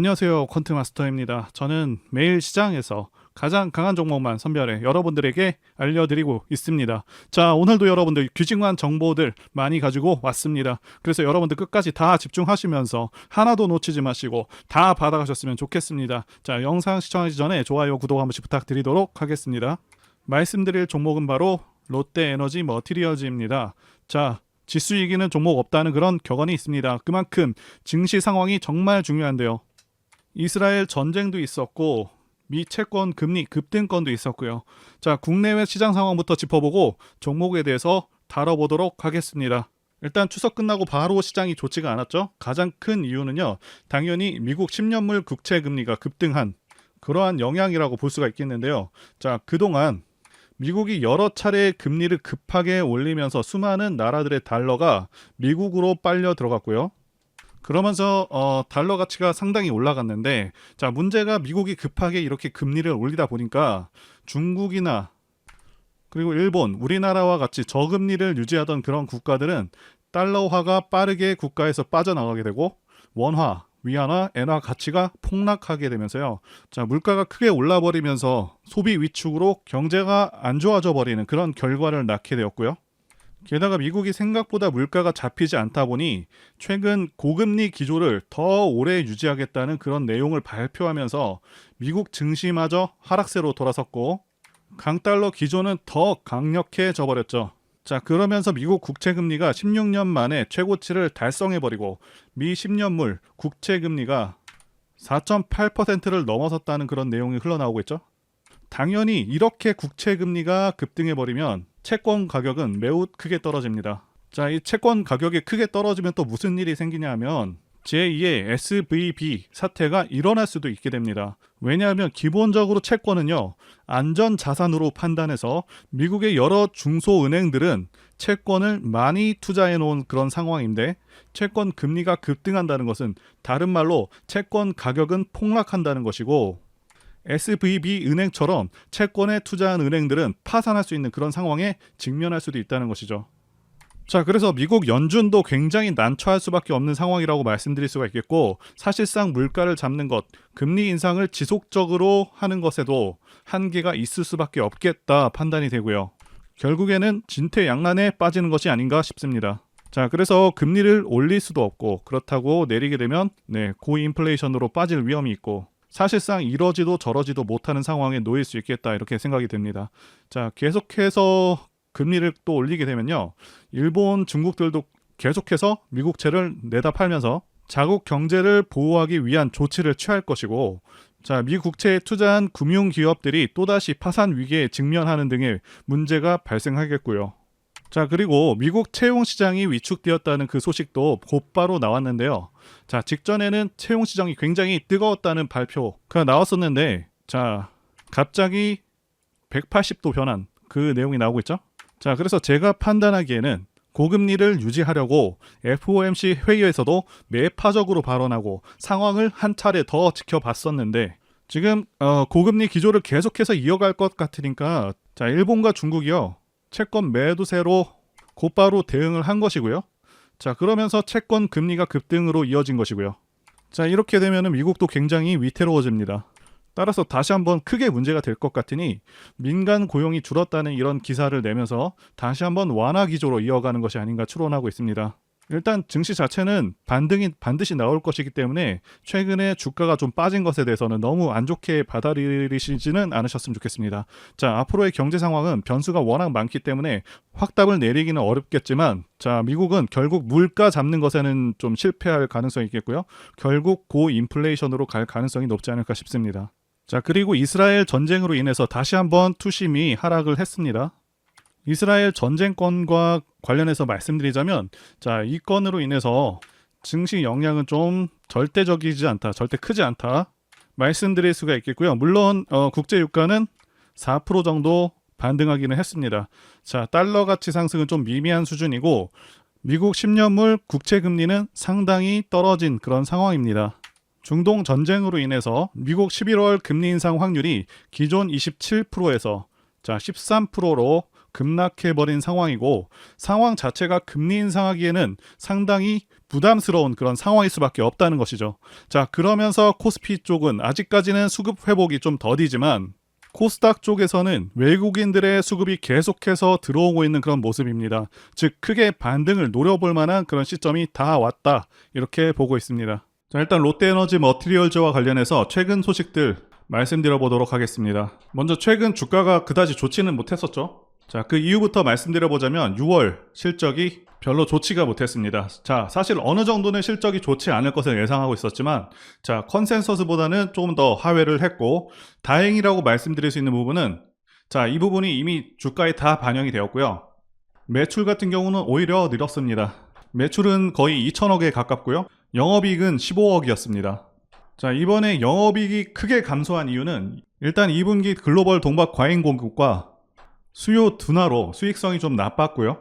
안녕하세요, 퀀트마스터입니다. 저는 매일 시장에서 가장 강한 종목만 선별해 여러분들에게 알려드리고 있습니다. 자, 오늘도 여러분들 규칙만 정보들 많이 가지고 왔습니다. 그래서 여러분들 끝까지 다 집중하시면서 하나도 놓치지 마시고 다 받아가셨으면 좋겠습니다. 자, 영상 시청하기 전에 좋아요, 구독 한 번씩 부탁드리도록 하겠습니다. 말씀드릴 종목은 바로 롯데에너지 머티리얼즈입니다. 자, 지수 이기는 종목 없다는 그런 격언이 있습니다. 그만큼 증시 상황이 정말 중요한데요. 이스라엘 전쟁도 있었고 미 채권 금리 급등권도 있었고요. 자, 국내외 시장 상황부터 짚어보고 종목에 대해서 다뤄보도록 하겠습니다. 일단 추석 끝나고 바로 시장이 좋지가 않았죠. 가장 큰 이유는요, 당연히 미국 10년물 국채 금리가 급등한 그러한 영향이라고 볼 수가 있겠는데요. 자, 그동안 미국이 여러 차례 금리를 급하게 올리면서 수많은 나라들의 달러가 미국으로 빨려 들어갔고요. 그러면서 달러 가치가 상당히 올라갔는데, 자, 문제가 미국이 급하게 이렇게 금리를 올리다 보니까 중국이나 그리고 일본, 우리나라와 같이 저금리를 유지하던 그런 국가들은 달러화가 빠르게 국가에서 빠져나가게 되고 원화, 위안화, 엔화 가치가 폭락하게 되면서요. 자, 물가가 크게 올라버리면서 소비 위축으로 경제가 안 좋아져 버리는 그런 결과를 낳게 되었고요. 게다가 미국이 생각보다 물가가 잡히지 않다 보니 최근 고금리 기조를 더 오래 유지하겠다는 그런 내용을 발표하면서 미국 증시마저 하락세로 돌아섰고 강달러 기조는 더 강력해져 버렸죠. 자, 그러면서 미국 국채금리가 16년 만에 최고치를 달성해버리고 미 10년물 국채금리가 4.8%를 넘어섰다는 그런 내용이 흘러나오고 있죠. 당연히 이렇게 국채금리가 급등해버리면 채권 가격은 매우 크게 떨어집니다. 자, 이 채권 가격이 크게 떨어지면 또 무슨 일이 생기냐 하면 제2의 SVB 사태가 일어날 수도 있게 됩니다. 왜냐하면 기본적으로 채권은요, 안전자산으로 판단해서 미국의 여러 중소은행들은 채권을 많이 투자해 놓은 그런 상황인데, 채권 금리가 급등한다는 것은 다른 말로 채권 가격은 폭락한다는 것이고, SVB 은행처럼 채권에 투자한 은행들은 파산할 수 있는 그런 상황에 직면할 수도 있다는 것이죠. 자, 그래서 미국 연준도 굉장히 난처할 수밖에 없는 상황이라고 말씀드릴 수가 있겠고, 사실상 물가를 잡는 것, 금리 인상을 지속적으로 하는 것에도 한계가 있을 수밖에 없겠다 판단이 되고요. 결국에는 진퇴양난에 빠지는 것이 아닌가 싶습니다. 자, 그래서 금리를 올릴 수도 없고, 그렇다고 내리게 되면 고인플레이션으로 빠질 위험이 있고, 사실상 이러지도 저러지도 못하는 상황에 놓일 수 있겠다, 이렇게 생각이 됩니다. 자, 계속해서 금리를 또 올리게 되면요, 일본, 중국들도 계속해서 미국채를 내다 팔면서 자국 경제를 보호하기 위한 조치를 취할 것이고, 자, 미 국채에 투자한 금융기업들이 또다시 파산 위기에 직면하는 등의 문제가 발생하겠고요. 자, 그리고 미국 채용 시장이 위축되었다는 그 소식도 곧바로 나왔는데요. 자, 직전에는 채용 시장이 굉장히 뜨거웠다는 발표가 나왔었는데, 자, 갑자기 180도 변한 그 내용이 나오고 있죠. 자, 그래서 제가 판단하기에는 고금리를 유지하려고 FOMC 회의에서도 매파적으로 발언하고 상황을 한 차례 더 지켜봤었는데, 지금 고금리 기조를 계속해서 이어갈 것 같으니까, 자, 일본과 중국이요, 채권 매도세로 곧바로 대응을 한 것이고요. 자, 그러면서 채권 금리가 급등으로 이어진 것이고요. 자, 이렇게 되면 미국도 굉장히 위태로워집니다. 따라서 다시 한번 크게 문제가 될 것 같으니 민간 고용이 줄었다는 이런 기사를 내면서 다시 한번 완화 기조로 이어가는 것이 아닌가 추론하고 있습니다. 일단 증시 자체는 반등이 반드시 나올 것이기 때문에 최근에 주가가 좀 빠진 것에 대해서는 너무 안 좋게 받아들이시지는 않으셨으면 좋겠습니다. 자, 앞으로의 경제 상황은 변수가 워낙 많기 때문에 확답을 내리기는 어렵겠지만, 자, 미국은 결국 물가 잡는 것에는 좀 실패할 가능성이 있겠고요. 결국 고인플레이션으로 갈 가능성이 높지 않을까 싶습니다. 자, 그리고 이스라엘 전쟁으로 인해서 다시 한번 투심이 하락을 했습니다. 이스라엘 전쟁권과 관련해서 말씀드리자면, 자, 이 건으로 인해서 증시 영향은 좀 절대적이지 않다, 절대 크지 않다 말씀드릴 수가 있겠고요. 물론 국제 유가는 4% 정도 반등하기는 했습니다. 자, 달러 가치 상승은 좀 미미한 수준이고 미국 10년물 국채 금리는 상당히 떨어진 그런 상황입니다. 중동 전쟁으로 인해서 미국 11월 금리 인상 확률이 기존 27%에서 자, 13%로 급락해버린 상황이고, 상황 자체가 금리 인상하기에는 상당히 부담스러운 그런 상황일 수밖에 없다는 것이죠. 자, 그러면서 코스피 쪽은 아직까지는 수급 회복이 좀 더디지만 코스닥 쪽에서는 외국인들의 수급이 계속해서 들어오고 있는 그런 모습입니다. 즉 크게 반등을 노려볼 만한 그런 시점이 다 왔다, 이렇게 보고 있습니다. 자, 일단 롯데에너지 머티리얼즈와 관련해서 최근 소식들 말씀드려 보도록 하겠습니다. 먼저 최근 주가가 그다지 좋지는 못했었죠. 자, 그 이유부터 말씀드려 보자면 6월 실적이 별로 좋지가 못했습니다. 자, 사실 어느 정도는 실적이 좋지 않을 것을 예상하고 있었지만, 자, 컨센서스보다는 조금 더 하회를 했고, 다행이라고 말씀드릴 수 있는 부분은, 자, 이 부분이 이미 주가에 다 반영이 되었고요. 매출 같은 경우는 오히려 늘었습니다. 매출은 거의 2천억에 가깝고요. 영업이익은 15억이었습니다. 자, 이번에 영업이익이 크게 감소한 이유는 일단 2분기 글로벌 동박 과잉 공급과 수요 둔화로 수익성이 좀 나빴고요.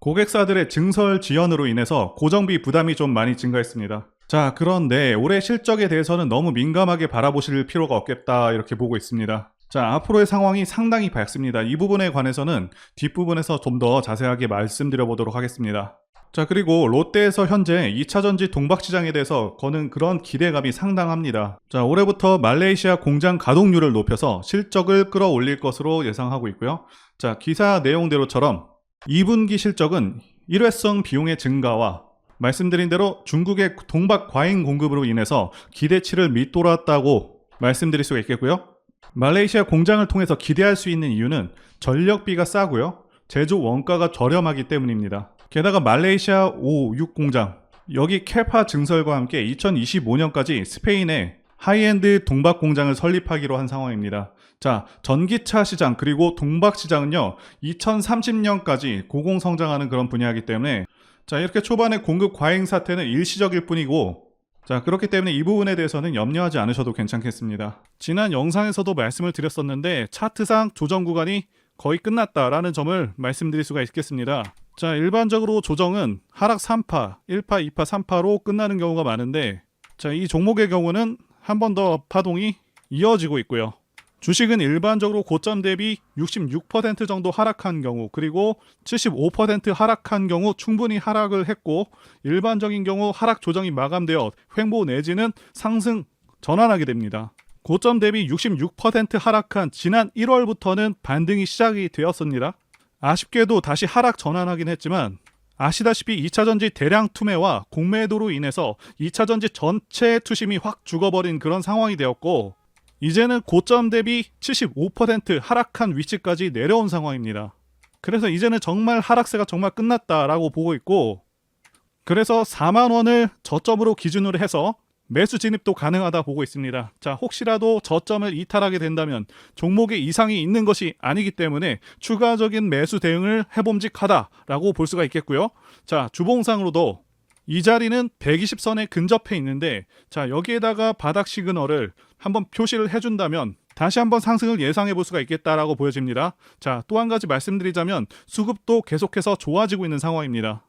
고객사들의 증설 지연으로 인해서 고정비 부담이 좀 많이 증가했습니다. 자, 그런데 올해 실적에 대해서는 너무 민감하게 바라보실 필요가 없겠다, 이렇게 보고 있습니다. 자, 앞으로의 상황이 상당히 밝습니다. 이 부분에 관해서는 뒷부분에서 좀 더 자세하게 말씀드려 보도록 하겠습니다. 자, 그리고 롯데에서 현재 2차전지 동박시장에 대해서 거는 그런 기대감이 상당합니다. 자, 올해부터 말레이시아 공장 가동률을 높여서 실적을 끌어올릴 것으로 예상하고 있고요. 자, 기사 내용대로처럼 2분기 실적은 일회성 비용의 증가와 말씀드린 대로 중국의 동박 과잉 공급으로 인해서 기대치를 밑돌았다고 말씀드릴 수가 있겠고요. 말레이시아 공장을 통해서 기대할 수 있는 이유는 전력비가 싸고요. 제조 원가가 저렴하기 때문입니다. 게다가 말레이시아 5, 6 공장, 여기 캐파 증설과 함께 2025년까지 스페인에 하이엔드 동박 공장을 설립하기로 한 상황입니다. 자, 전기차 시장 그리고 동박 시장은요 2030년까지 고공성장하는 그런 분야이기 때문에, 자, 이렇게 초반에 공급 과잉 사태는 일시적일 뿐이고, 자, 그렇기 때문에 이 부분에 대해서는 염려하지 않으셔도 괜찮겠습니다. 지난 영상에서도 말씀을 드렸었는데 차트상 조정 구간이 거의 끝났다라는 점을 말씀드릴 수가 있겠습니다. 자, 일반적으로 조정은 하락 3파, 1파, 2파, 3파로 끝나는 경우가 많은데, 자, 이 종목의 경우는 한 번 더 파동이 이어지고 있고요. 주식은 일반적으로 고점 대비 66% 정도 하락한 경우, 그리고 75% 하락한 경우 충분히 하락을 했고, 일반적인 경우 하락 조정이 마감되어 횡보 내지는 상승 전환하게 됩니다. 고점 대비 66% 하락한 지난 1월부터는 반등이 시작이 되었습니다. 아쉽게도 다시 하락 전환하긴 했지만, 아시다시피 2차전지 대량 투매와 공매도로 인해서 2차전지 전체 투심이 확 죽어버린 그런 상황이 되었고, 이제는 고점 대비 75% 하락한 위치까지 내려온 상황입니다. 그래서 이제는 정말 하락세가 정말 끝났다라고 보고 있고, 그래서 4만 원을 저점으로 기준으로 해서 매수 진입도 가능하다 보고 있습니다. 자, 혹시라도 저점을 이탈하게 된다면 종목에 이상이 있는 것이 아니기 때문에 추가적인 매수 대응을 해봄직하다라고 볼 수가 있겠고요. 자, 주봉상으로도 이 자리는 120선에 근접해 있는데, 자, 여기에다가 바닥 시그널을 한번 표시를 해준다면 다시 한번 상승을 예상해 볼 수가 있겠다라고 보여집니다. 자, 또 한 가지 말씀드리자면 수급도 계속해서 좋아지고 있는 상황입니다.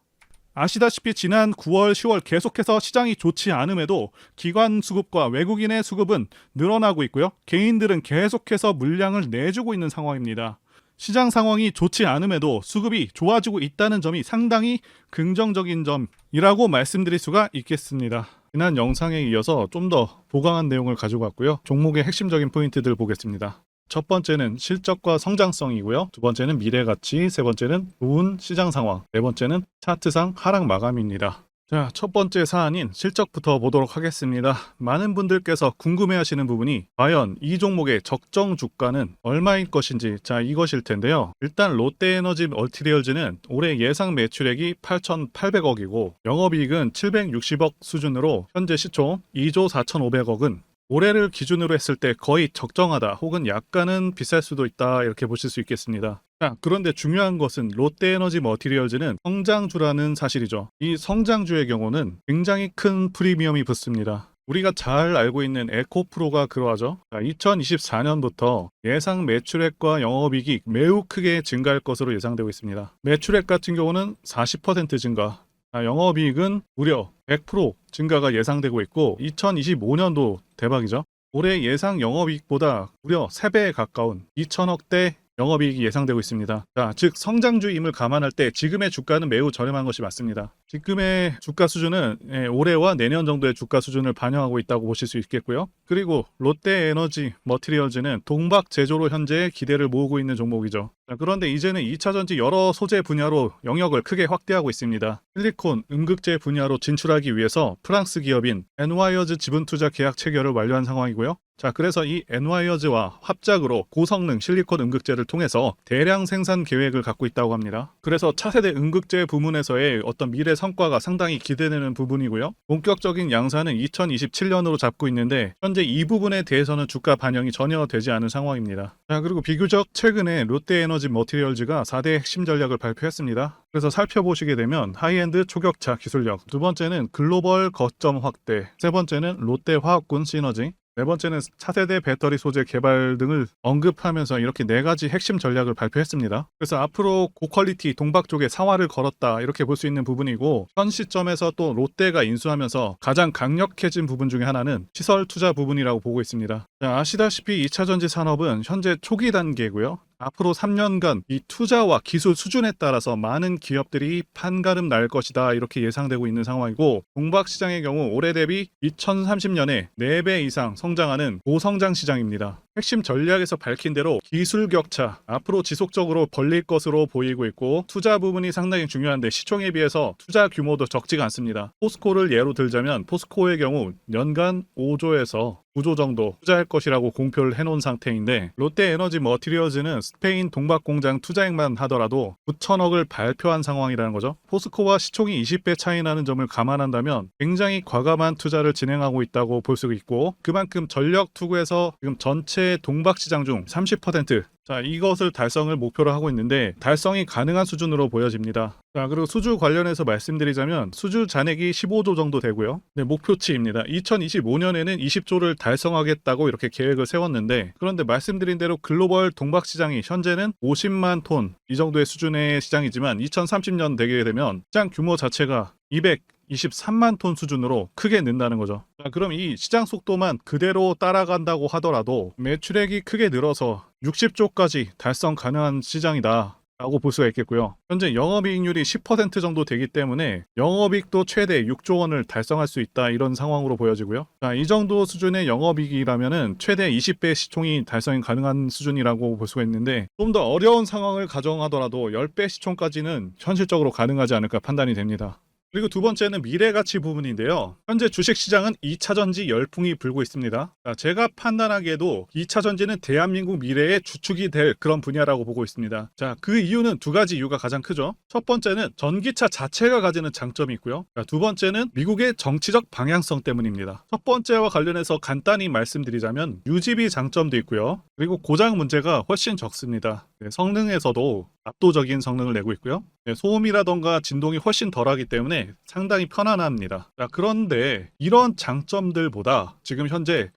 아시다시피 지난 9월, 10월 계속해서 시장이 좋지 않음에도 기관 수급과 외국인의 수급은 늘어나고 있고요. 개인들은 계속해서 물량을 내주고 있는 상황입니다. 시장 상황이 좋지 않음에도 수급이 좋아지고 있다는 점이 상당히 긍정적인 점이라고 말씀드릴 수가 있겠습니다. 지난 영상에 이어서 좀 더 보강한 내용을 가지고 왔고요. 종목의 핵심적인 포인트들 보겠습니다. 첫 번째는 실적과 성장성이고요. 두 번째는 미래가치, 세 번째는 좋은 시장 상황, 네 번째는 차트상 하락 마감입니다. 자, 첫 번째 사안인 실적부터 보도록 하겠습니다. 많은 분들께서 궁금해하시는 부분이 과연 이 종목의 적정 주가는 얼마일 것인지, 자, 이것일 텐데요. 일단 롯데에너지 머티리얼즈는 올해 예상 매출액이 8,800억이고 영업이익은 760억 수준으로 현재 시총 2조 4,500억은 올해를 기준으로 했을 때 거의 적정하다 혹은 약간은 비쌀 수도 있다, 이렇게 보실 수 있겠습니다. 자, 그런데 중요한 것은 롯데에너지 머티리얼즈는 성장주라는 사실이죠. 이 성장주의 경우는 굉장히 큰 프리미엄이 붙습니다. 우리가 잘 알고 있는 에코프로가 그러하죠. 2024년부터 예상 매출액과 영업이익이 매우 크게 증가할 것으로 예상되고 있습니다. 매출액 같은 경우는 40% 증가, 영업이익은 무려 100% 증가가 예상되고 있고 2025년도 대박이죠. 올해 예상 영업이익보다 무려 3배에 가까운 2천억대 영업이익이 예상되고 있습니다. 자, 즉 성장주임을 감안할 때 지금의 주가는 매우 저렴한 것이 맞습니다. 지금의 주가 수준은 올해와 내년 정도의 주가 수준을 반영하고 있다고 보실 수 있겠고요. 그리고 롯데에너지 머티리얼즈는 동박 제조로 현재 기대를 모으고 있는 종목이죠. 자, 그런데 이제는 2차전지 여러 소재 분야로 영역을 크게 확대하고 있습니다. 실리콘, 음극재 분야로 진출하기 위해서 프랑스 기업인 엔와이어즈 지분투자 계약 체결을 완료한 상황이고요. 자, 그래서 이 엔와이어즈와 합작으로 고성능 실리콘 음극재를 통해서 대량 생산 계획을 갖고 있다고 합니다. 그래서 차세대 음극재 부문에서의 어떤 미래 성과가 상당히 기대되는 부분이고요. 본격적인 양산은 2027년으로 잡고 있는데 현재 이 부분에 대해서는 주가 반영이 전혀 되지 않은 상황입니다. 자, 그리고 비교적 최근에 롯데에너지 머티리얼즈가 4대 핵심 전략을 발표했습니다. 그래서 살펴보시게 되면 하이엔드 초격차 기술력, 두 번째는 글로벌 거점 확대, 세 번째는 롯데화학군 시너지, 네 번째는 차세대 배터리 소재 개발 등을 언급하면서 이렇게 네 가지 핵심 전략을 발표했습니다. 그래서 앞으로 고퀄리티 동박 쪽에 사활을 걸었다 이렇게 볼 수 있는 부분이고, 현 시점에서 또 롯데가 인수하면서 가장 강력해진 부분 중에 하나는 시설 투자 부분이라고 보고 있습니다. 자, 아시다시피 2차전지 산업은 현재 초기 단계고요. 앞으로 3년간 이 투자와 기술 수준에 따라서 많은 기업들이 판가름 날 것이다 이렇게 예상되고 있는 상황이고, 동박 시장의 경우 올해 대비 2030년에 4배 이상 성장하는 고성장 시장입니다. 핵심 전략에서 밝힌 대로 기술 격차 앞으로 지속적으로 벌릴 것으로 보이고 있고, 투자 부분이 상당히 중요한데 시총에 비해서 투자 규모도 적지가 않습니다. 포스코를 예로 들자면 포스코의 경우 연간 5조에서 9조 정도 투자할 것이라고 공표를 해놓은 상태인데, 롯데에너지 머티리얼즈는 스페인 동박 공장 투자액만 하더라도 9천억을 발표한 상황이라는 거죠. 포스코와 시총이 20배 차이 나는 점을 감안한다면 굉장히 과감한 투자를 진행하고 있다고 볼 수 있고, 그만큼 전력 투구에서 지금 전체 동박 시장 중 30%, 자, 이것을 달성을 목표로 하고 있는데 달성이 가능한 수준으로 보여집니다. 자, 그리고 수주 관련해서 말씀드리자면 수주 잔액이 15조 정도 되고요. 네, 목표치입니다. 2025년에는 20조를 달성하겠다고 이렇게 계획을 세웠는데, 그런데 말씀드린 대로 글로벌 동박 시장이 현재는 50만 톤 이 정도의 수준의 시장이지만 2030년 되게 되면 시장 규모 자체가 223만 톤 수준으로 크게 는다는 거죠. 자, 그럼 이 시장 속도만 그대로 따라간다고 하더라도 매출액이 크게 늘어서 60조까지 달성 가능한 시장이다 라고 볼 수가 있겠고요. 현재 영업이익률이 10% 정도 되기 때문에 영업이익도 최대 6조 원을 달성할 수 있다 이런 상황으로 보여지고요. 자, 이 정도 수준의 영업이익이라면은 최대 20배 시총이 달성이 가능한 수준이라고 볼 수가 있는데, 좀 더 어려운 상황을 가정하더라도 10배 시총까지는 현실적으로 가능하지 않을까 판단이 됩니다. 그리고 두 번째는 미래가치 부분인데요. 현재 주식시장은 2차전지 열풍이 불고 있습니다. 자, 제가 판단하기에도 2차전지는 대한민국 미래의 주축이 될 그런 분야라고 보고 있습니다. 자, 그 이유는 두 가지 이유가 가장 크죠. 첫 번째는 전기차 자체가 가지는 장점이 있고요. 자, 두 번째는 미국의 정치적 방향성 때문입니다. 첫 번째와 관련해서 간단히 말씀드리자면 유지비 장점도 있고요. 그리고 고장 문제가 훨씬 적습니다. 네, 성능에서도 압도적인 성능을 내고 있고요. 네, 소음이라던가 진동이 훨씬 덜하기 때문에 상당히 편안합니다. 자, 그런데 이런 장점들보다 지금 현재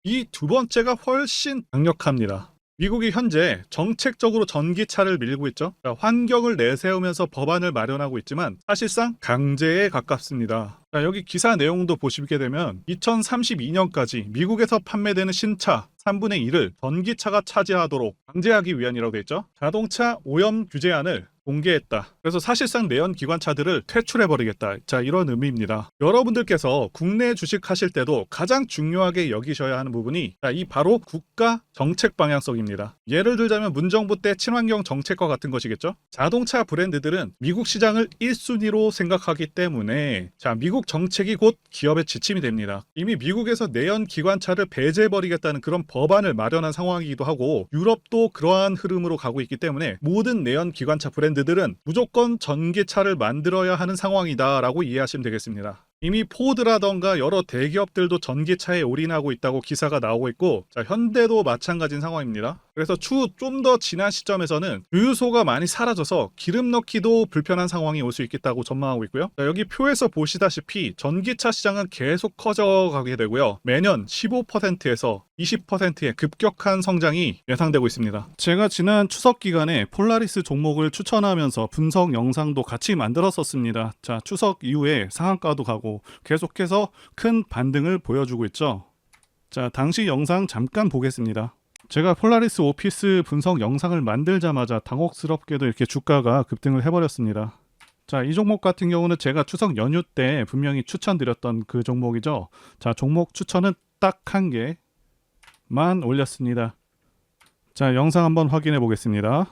이 두 번째가 훨씬 강력합니다. 미국이 현재 정책적으로 전기차를 밀고 있죠. 자, 환경을 내세우면서 법안을 마련하고 있지만 사실상 강제에 가깝습니다. 자, 여기 기사 내용도 보시게 되면 2032년까지 미국에서 판매되는 신차 3분의 1을 전기차가 차지하도록 강제하기 위한이라고 되어 있죠. 자동차 오염 규제안을 공개했다. 그래서 사실상 내연 기관차들을 퇴출해버리겠다. 자, 이런 의미입니다. 여러분들께서 국내 주식하실 때도 가장 중요하게 여기셔야 하는 부분이 이 바로 국가 정책 방향성입니다. 예를 들자면 문정부 때 친환경 정책과 같은 것이겠죠. 자동차 브랜드들은 미국 시장을 1순위로 생각하기 때문에 자, 미국 정책이 곧 기업의 지침이 됩니다. 이미 미국에서 내연 기관차를 배제해버리겠다는 그런 법안을 마련한 상황이기도 하고, 유럽도 그러한 흐름으로 가고 있기 때문에 모든 내연 기관차 브랜드들은 무조건 전기차를 만들어야 하는 상황이다라고 이해하시면 되겠습니다. 이미 포드라던가 여러 대기업들도 전기차에 올인하고 있다고 기사가 나오고 있고, 자, 현대도 마찬가지인 상황입니다. 그래서 추후 좀 더 지난 시점에서는 주유소가 많이 사라져서 기름 넣기도 불편한 상황이 올 수 있겠다고 전망하고 있고요. 자, 여기 표에서 보시다시피 전기차 시장은 계속 커져가게 되고요. 매년 15%에서 20%의 급격한 성장이 예상되고 있습니다. 제가 지난 추석 기간에 폴라리스 종목을 추천하면서 분석 영상도 같이 만들었었습니다. 자, 추석 이후에 상한가도 가고 계속해서 큰 반등을 보여주고 있죠. 자, 당시 영상 잠깐 보겠습니다. 제가 폴라리스 오피스 분석 영상을 만들자마자 당혹스럽게도 이렇게 주가가 급등을 해버렸습니다. 자, 이 종목 같은 경우는 제가 추석 연휴 때 분명히 추천드렸던 그 종목이죠. 자, 종목 추천은 딱 한 개만 올렸습니다. 자, 영상 한번 확인해 보겠습니다.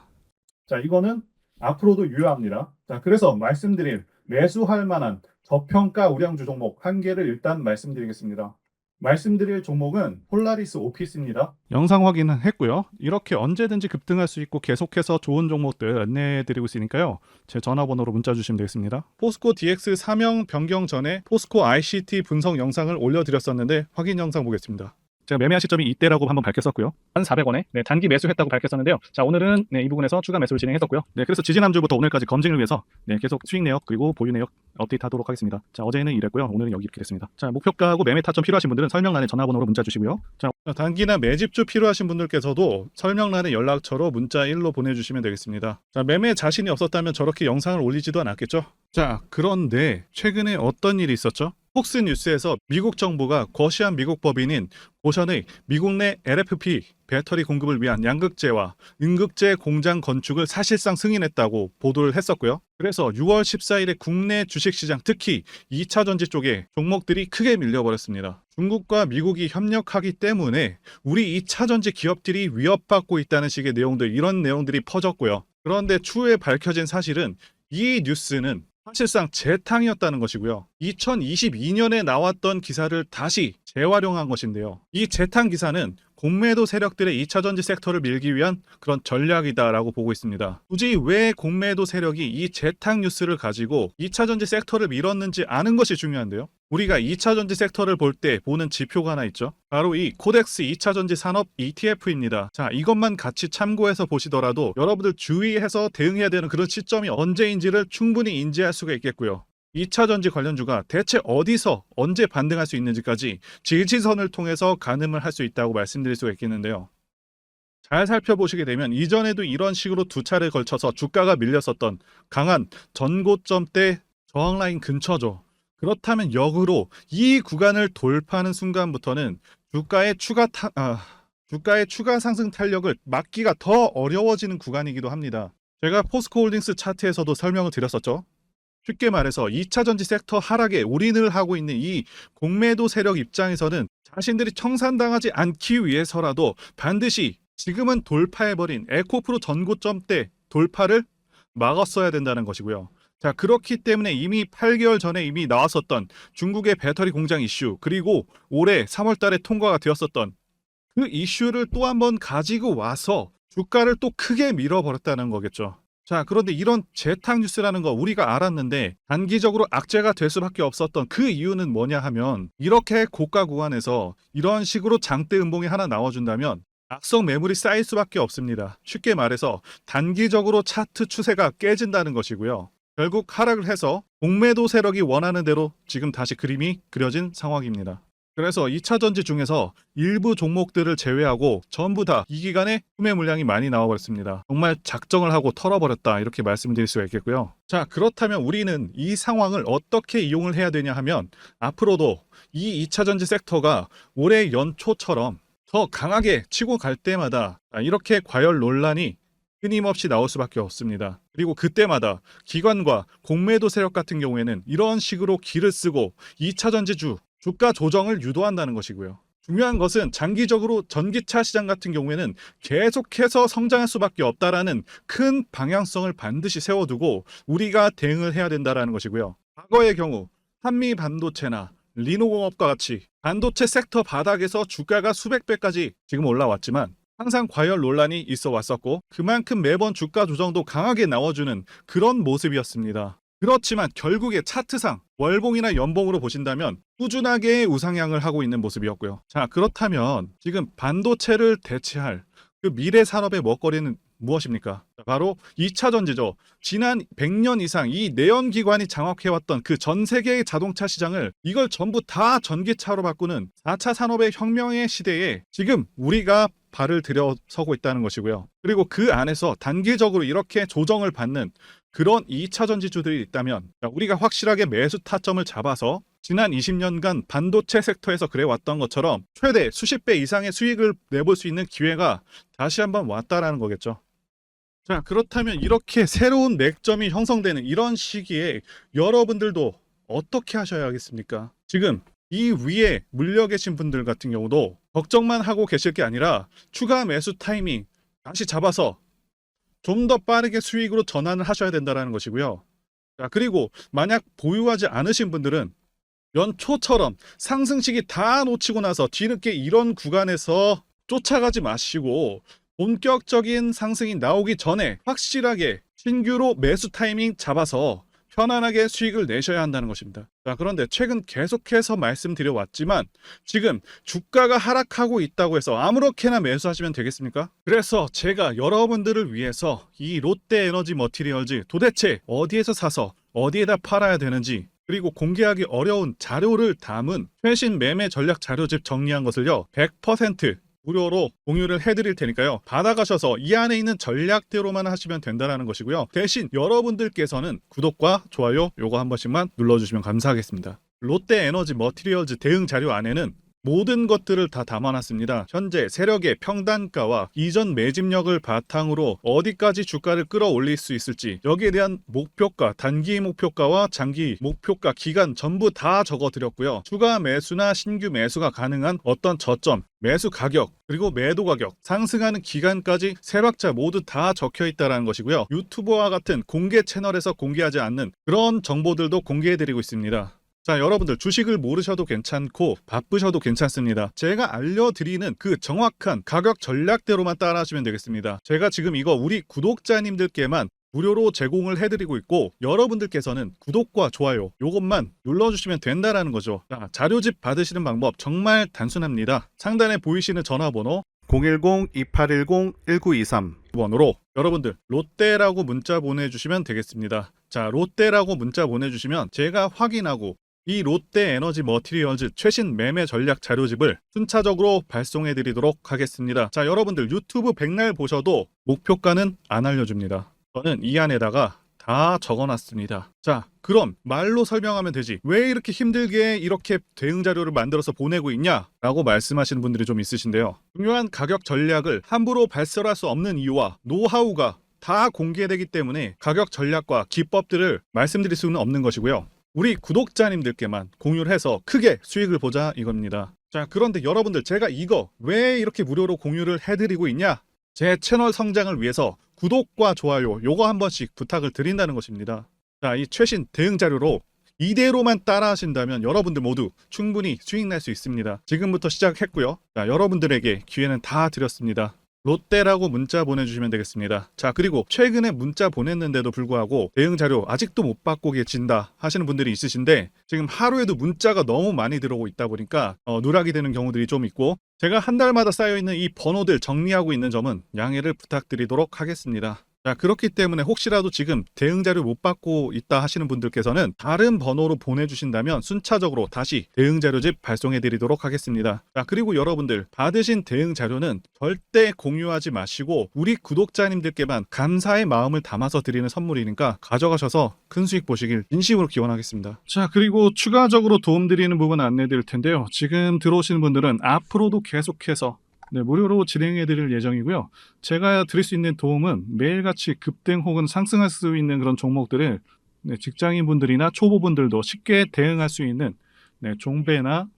자, 이거는 앞으로도 유효합니다. 자, 그래서 말씀드릴 매수할 만한 저평가 우량주 종목 한 개를 일단 말씀드리겠습니다. 말씀드릴 종목은 폴라리스 오피스입니다. 영상 확인은 했고요. 이렇게 언제든지 급등할 수 있고 계속해서 좋은 종목들 안내해드리고 있으니까요. 제 전화번호로 문자 주시면 되겠습니다. 포스코 DX 사명 변경 전에 포스코 ICT 분석 영상을 올려드렸었는데 확인 영상 보겠습니다. 제가 매매한 시점이 이때라고 한번 밝혔었고요. 1,400원에 단기 매수했다고 밝혔었는데요. 자, 오늘은 이 부분에서 추가 매수를 진행했었고요. 그래서 지지난주부터 오늘까지 검증을 위해서 계속 수익 내역 그리고 보유 내역 업데이트하도록 하겠습니다. 자, 어제는 이랬고요. 오늘은 여기 이렇게 됐습니다. 자, 목표가하고 매매 타점 필요하신 분들은 설명란에 전화번호로 문자 주시고요. 자, 단기나 매집주 필요하신 분들께서도 설명란에 연락처로 문자 1로 보내주시면 되겠습니다. 자, 매매 자신이 없었다면 저렇게 영상을 올리지도 않았겠죠. 자, 그런데 최근에 어떤 일이 있었죠? 폭스뉴스에서 미국 정부가 거시한 미국 법인인 고션의 미국 내 LFP 배터리 공급을 위한 양극재와 음극재 공장 건축을 사실상 승인했다고 보도를 했었고요. 그래서 6월 14일에 국내 주식시장 특히 2차 전지 쪽에 종목들이 크게 밀려버렸습니다. 중국과 미국이 협력하기 때문에 우리 2차 전지 기업들이 위협받고 있다는 식의 내용들, 이런 내용들이 퍼졌고요. 그런데 추후에 밝혀진 사실은 이 뉴스는 사실상 재탕이었다는 것이고요. 2022년에 나왔던 기사를 다시 재활용한 것인데요. 이 재탕 기사는 공매도 세력들의 2차전지 섹터를 밀기 위한 그런 전략이다라고 보고 있습니다. 굳이 왜 공매도 세력이 이 재탕 뉴스를 가지고 2차전지 섹터를 밀었는지 아는 것이 중요한데요. 우리가 2차전지 섹터를 볼 때 보는 지표가 하나 있죠. 바로 이 코덱스 2차전지 산업 ETF입니다. 자, 이것만 같이 참고해서 보시더라도 여러분들 주의해서 대응해야 되는 그런 시점이 언제인지를 충분히 인지할 수가 있겠고요. 2차전지 관련주가 대체 어디서 언제 반등할 수 있는지까지 지지선을 통해서 가늠을 할 수 있다고 말씀드릴 수가 있겠는데요. 잘 살펴보시게 되면 이전에도 이런 식으로 두 차례에 걸쳐서 주가가 밀렸었던 강한 전고점대 저항라인 근처죠. 그렇다면 역으로 이 구간을 돌파하는 순간부터는 주가의 추가 상승 탄력을 막기가 더 어려워지는 구간이기도 합니다. 제가 포스코홀딩스 차트에서도 설명을 드렸었죠. 쉽게 말해서 2차전지 섹터 하락에 올인을 하고 있는 이 공매도 세력 입장에서는 자신들이 청산당하지 않기 위해서라도 반드시 지금은 돌파해버린 에코프로 전고점대 돌파를 막았어야 된다는 것이고요. 자, 그렇기 때문에 이미 8개월 전에 이미 나왔었던 중국의 배터리 공장 이슈, 그리고 올해 3월 달에 통과가 되었었던 그 이슈를 또 한번 가지고 와서 주가를 또 크게 밀어버렸다는 거겠죠. 자, 그런데 이런 재탕 뉴스라는 거 우리가 알았는데 단기적으로 악재가 될 수밖에 없었던 그 이유는 뭐냐 하면, 이렇게 고가 구간에서 이런 식으로 장대 음봉이 하나 나와준다면 악성 매물이 쌓일 수밖에 없습니다. 쉽게 말해서 단기적으로 차트 추세가 깨진다는 것이고요. 결국 하락을 해서 공매도 세력이 원하는 대로 지금 다시 그림이 그려진 상황입니다. 그래서 2차 전지 중에서 일부 종목들을 제외하고 전부 다 이 기간에 구매 물량이 많이 나와버렸습니다. 정말 작정을 하고 털어버렸다, 이렇게 말씀드릴 수가 있겠고요. 자, 그렇다면 우리는 이 상황을 어떻게 이용을 해야 되냐 하면, 앞으로도 이 2차 전지 섹터가 올해 연초처럼 더 강하게 치고 갈 때마다 이렇게 과열 논란이 끊임없이 나올 수밖에 없습니다. 그리고 그때마다 기관과 공매도 세력 같은 경우에는 이런 식으로 기를 쓰고 2차 전지주 주가 조정을 유도한다는 것이고요. 중요한 것은 장기적으로 전기차 시장 같은 경우에는 계속해서 성장할 수밖에 없다라는 큰 방향성을 반드시 세워두고 우리가 대응을 해야 된다는 것이고요. 과거의 경우 한미 반도체나 리노공업과 같이 반도체 섹터 바닥에서 주가가 수백 배까지 지금 올라왔지만 항상 과열 논란이 있어 왔었고, 그만큼 매번 주가 조정도 강하게 나와주는 그런 모습이었습니다. 그렇지만 결국에 차트상 월봉이나 연봉으로 보신다면 꾸준하게 우상향을 하고 있는 모습이었고요. 자, 그렇다면 지금 반도체를 대체할 그 미래 산업의 먹거리는 무엇입니까? 바로 2차 전지죠. 지난 100년 이상 이 내연기관이 장악해왔던 그 전 세계의 자동차 시장을 이걸 전부 다 전기차로 바꾸는 4차 산업의 혁명의 시대에 지금 우리가 발을 들여서고 있다는 것이고요. 그리고 그 안에서 단기적으로 이렇게 조정을 받는 그런 2차전 지주들이 있다면 우리가 확실하게 매수 타점을 잡아서 지난 20년간 반도체 섹터에서 그래왔던 것처럼 최대 수십 배 이상의 수익을 내볼 수 있는 기회가 다시 한번 왔다라는 거겠죠. 자, 그렇다면 이렇게 새로운 맥점이 형성되는 이런 시기에 여러분들도 어떻게 하셔야겠습니까? 지금 이 위에 물려 계신 분들 같은 경우도 걱정만 하고 계실 게 아니라 추가 매수 타이밍 다시 잡아서 좀 더 빠르게 수익으로 전환을 하셔야 된다는 것이고요. 자, 그리고 만약 보유하지 않으신 분들은 연초처럼 상승 시기 다 놓치고 나서 뒤늦게 이런 구간에서 쫓아가지 마시고 본격적인 상승이 나오기 전에 확실하게 신규로 매수 타이밍 잡아서 편안하게 수익을 내셔야 한다는 것입니다. 자, 그런데 최근 계속해서 말씀드려 왔지만 지금 주가가 하락하고 있다고 해서 아무렇게나 매수하시면 되겠습니까? 그래서 제가 여러분들을 위해서 이 롯데에너지 머티리얼즈 도대체 어디에서 사서 어디에다 팔아야 되는지, 그리고 공개하기 어려운 자료를 담은 최신 매매 전략 자료집 정리한 것을요 100% 무료로 공유를 해드릴 테니까요, 받아가셔서 이 안에 있는 전략대로만 하시면 된다는 것이고요. 대신 여러분들께서는 구독과 좋아요 요거 한 번씩만 눌러주시면 감사하겠습니다. 롯데에너지 머티리얼즈 대응 자료 안에는 모든 것들을 다 담아놨습니다. 현재 세력의 평단가와 이전 매집력을 바탕으로 어디까지 주가를 끌어올릴 수 있을지, 여기에 대한 목표가, 단기 목표가와 장기 목표가, 기간 전부 다 적어드렸고요. 추가 매수나 신규 매수가 가능한 어떤 저점, 매수 가격, 그리고 매도 가격, 상승하는 기간까지 세 박자 모두 다 적혀 있다는 것이고요. 유튜버와 같은 공개 채널에서 공개하지 않는 그런 정보들도 공개해드리고 있습니다. 자, 여러분들 주식을 모르셔도 괜찮고 바쁘셔도 괜찮습니다. 제가 알려드리는 그 정확한 가격 전략대로만 따라하시면 되겠습니다. 제가 지금 이거 우리 구독자님들께만 무료로 제공을 해드리고 있고, 여러분들께서는 구독과 좋아요 요것만 눌러주시면 된다라는 거죠. 자, 자료집 받으시는 방법 정말 단순합니다. 상단에 보이시는 전화번호 010-2810-1923 번호로 여러분들 롯데라고 문자 보내주시면 되겠습니다. 자, 롯데라고 문자 보내주시면 제가 확인하고 이 롯데에너지 머티리얼즈 최신 매매 전략 자료집을 순차적으로 발송해 드리도록 하겠습니다. 자, 여러분들 유튜브 백날 보셔도 목표가는 안 알려줍니다. 저는 이 안에다가 다 적어놨습니다. 자, 그럼 말로 설명하면 되지 왜 이렇게 힘들게 이렇게 대응 자료를 만들어서 보내고 있냐 라고 말씀하시는 분들이 좀 있으신데요. 중요한 가격 전략을 함부로 발설할 수 없는 이유와 노하우가 다 공개되기 때문에 가격 전략과 기법들을 말씀드릴 수는 없는 것이고요. 우리 구독자님들께만 공유를 해서 크게 수익을 보자 이겁니다. 자, 그런데 여러분들 제가 이거 왜 이렇게 무료로 공유를 해드리고 있냐? 제 채널 성장을 위해서 구독과 좋아요 요거 한 번씩 부탁을 드린다는 것입니다. 자, 이 최신 대응 자료로 이대로만 따라 하신다면 여러분들 모두 충분히 수익 낼 수 있습니다. 지금부터 시작했고요. 자, 여러분들에게 기회는 다 드렸습니다. 롯데라고 문자 보내주시면 되겠습니다. 자, 그리고 최근에 문자 보냈는데도 불구하고 대응 자료 아직도 못 받고 계신다 하시는 분들이 있으신데, 지금 하루에도 문자가 너무 많이 들어오고 있다 보니까 누락이 되는 경우들이 좀 있고, 제가 한 달마다 쌓여있는 이 번호들 정리하고 있는 점은 양해를 부탁드리도록 하겠습니다. 자, 그렇기 때문에 혹시라도 지금 대응 자료 못 받고 있다 하시는 분들께서는 다른 번호로 보내주신다면 순차적으로 다시 대응 자료집 발송해 드리도록 하겠습니다. 자, 그리고 여러분들 받으신 대응 자료는 절대 공유하지 마시고 우리 구독자님들께만 감사의 마음을 담아서 드리는 선물이니까 가져가셔서 큰 수익 보시길 진심으로 기원하겠습니다. 자, 그리고 추가적으로 도움드리는 부분 안내 드릴 텐데요. 지금 들어오시는 분들은 앞으로도 계속해서 무료로 진행해 드릴 예정이고요. 제가 드릴 수 있는 도움은 매일같이 급등 혹은 상승할 수 있는 그런 종목들을 직장인분들이나 초보분들도 쉽게 대응할 수 있는 종배나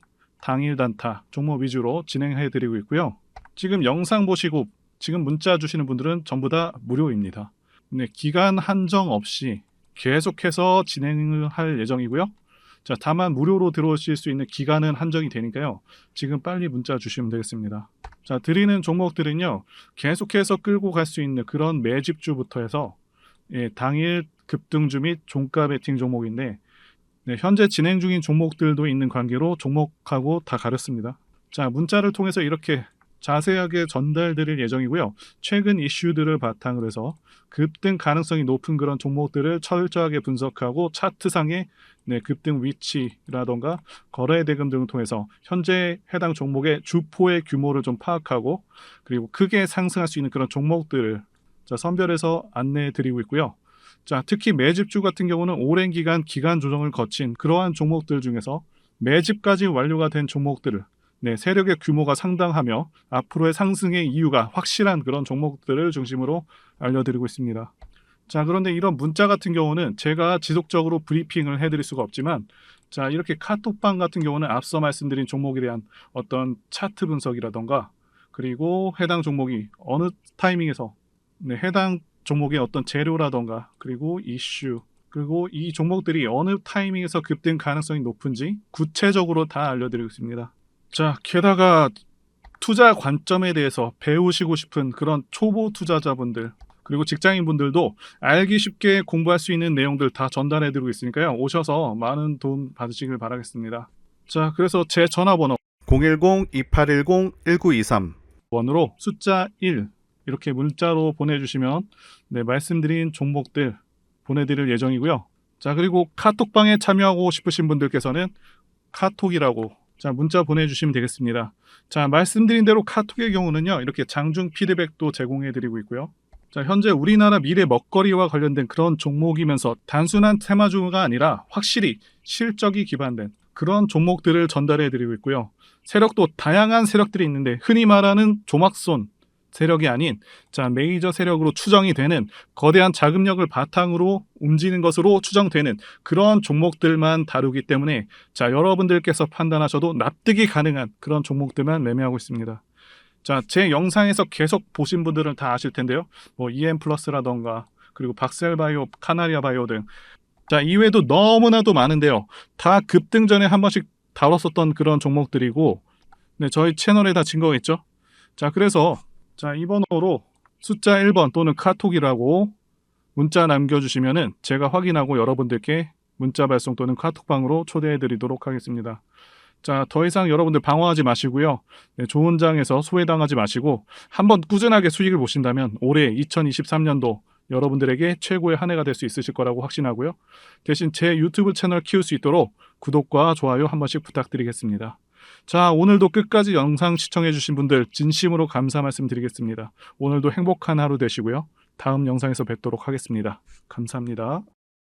당일 단타 종목 위주로 진행해 드리고 있고요. 지금 영상 보시고 지금 문자 주시는 분들은 전부 다 무료입니다. 기간 한정 없이 계속해서 진행을 할 예정이고요. 자, 다만 무료로 들어오실 수 있는 기간은 한정이 되니까요. 지금 빨리 문자 주시면 되겠습니다. 자, 드리는 종목들은요. 계속해서 끌고 갈 수 있는 그런 매집주부터 해서 당일 급등주 및 종가 베팅 종목인데, 현재 진행 중인 종목들도 있는 관계로 종목하고 다 가렸습니다. 자, 문자를 통해서 이렇게 자세하게 전달드릴 예정이고요. 최근 이슈들을 바탕으로 해서 급등 가능성이 높은 그런 종목들을 철저하게 분석하고 차트상의 급등 위치라던가 거래 대금 등을 통해서 현재 해당 종목의 주포의 규모를 좀 파악하고, 그리고 크게 상승할 수 있는 그런 종목들을 선별해서 안내해 드리고 있고요. 자, 특히 매집주 같은 경우는 오랜 기간 조정을 거친 그러한 종목들 중에서 매집까지 완료가 된 종목들을 세력의 규모가 상당하며 앞으로의 상승의 이유가 확실한 그런 종목들을 중심으로 알려드리고 있습니다. 자, 그런데 이런 문자 같은 경우는 제가 지속적으로 브리핑을 해드릴 수가 없지만, 자, 이렇게 카톡방 같은 경우는 앞서 말씀드린 종목에 대한 어떤 차트 분석이라던가, 그리고 해당 종목이 어느 타이밍에서 해당 종목의 어떤 재료라던가, 그리고 이슈, 그리고 이 종목들이 어느 타이밍에서 급등 가능성이 높은지 구체적으로 다 알려드리고 있습니다. 자, 게다가 투자 관점에 대해서 배우시고 싶은 그런 초보 투자자분들, 그리고 직장인분들도 알기 쉽게 공부할 수 있는 내용들 다 전달해드리고 있으니까요. 오셔서 많은 도움 받으시길 바라겠습니다. 자, 그래서 제 전화번호 010-2810-1923 번호로 숫자 1 이렇게 문자로 보내주시면 말씀드린 종목들 보내드릴 예정이고요. 자, 그리고 카톡방에 참여하고 싶으신 분들께서는 카톡이라고 문자 보내주시면 되겠습니다. 자, 말씀드린 대로 카톡의 경우는요, 이렇게 장중 피드백도 제공해드리고 있고요. 자, 현재 우리나라 미래 먹거리와 관련된 그런 종목이면서 단순한 테마주가 아니라 확실히 실적이 기반된 그런 종목들을 전달해드리고 있고요. 세력도 다양한 세력들이 있는데 흔히 말하는 조막손 세력이 아닌 메이저 세력으로 추정이 되는 거대한 자금력을 바탕으로 움직이는 것으로 추정되는 그런 종목들만 다루기 때문에 여러분들께서 판단하셔도 납득이 가능한 그런 종목들만 매매하고 있습니다. 자, 제 영상에서 계속 보신 분들은 다 아실 텐데요. EM플러스라던가 그리고 박셀바이오, 카나리아바이오 등 이외에도 너무나도 많은데요. 다 급등 전에 한 번씩 다뤘었던 그런 종목들이고 저희 채널에 다 증거가 있죠. 자, 그래서 이 번호로 숫자 1번 또는 카톡이라고 문자 남겨주시면은 제가 확인하고 여러분들께 문자 발송 또는 카톡방으로 초대해드리도록 하겠습니다. 자, 더 이상 여러분들 방어하지 마시고요. 좋은 장에서 소외당하지 마시고 한번 꾸준하게 수익을 보신다면 올해 2023년도 여러분들에게 최고의 한 해가 될 수 있으실 거라고 확신하고요. 대신 제 유튜브 채널 키울 수 있도록 구독과 좋아요 한 번씩 부탁드리겠습니다. 자, 오늘도 끝까지 영상 시청해주신 분들 진심으로 감사 말씀드리겠습니다. 오늘도 행복한 하루 되시고요. 다음 영상에서 뵙도록 하겠습니다. 감사합니다.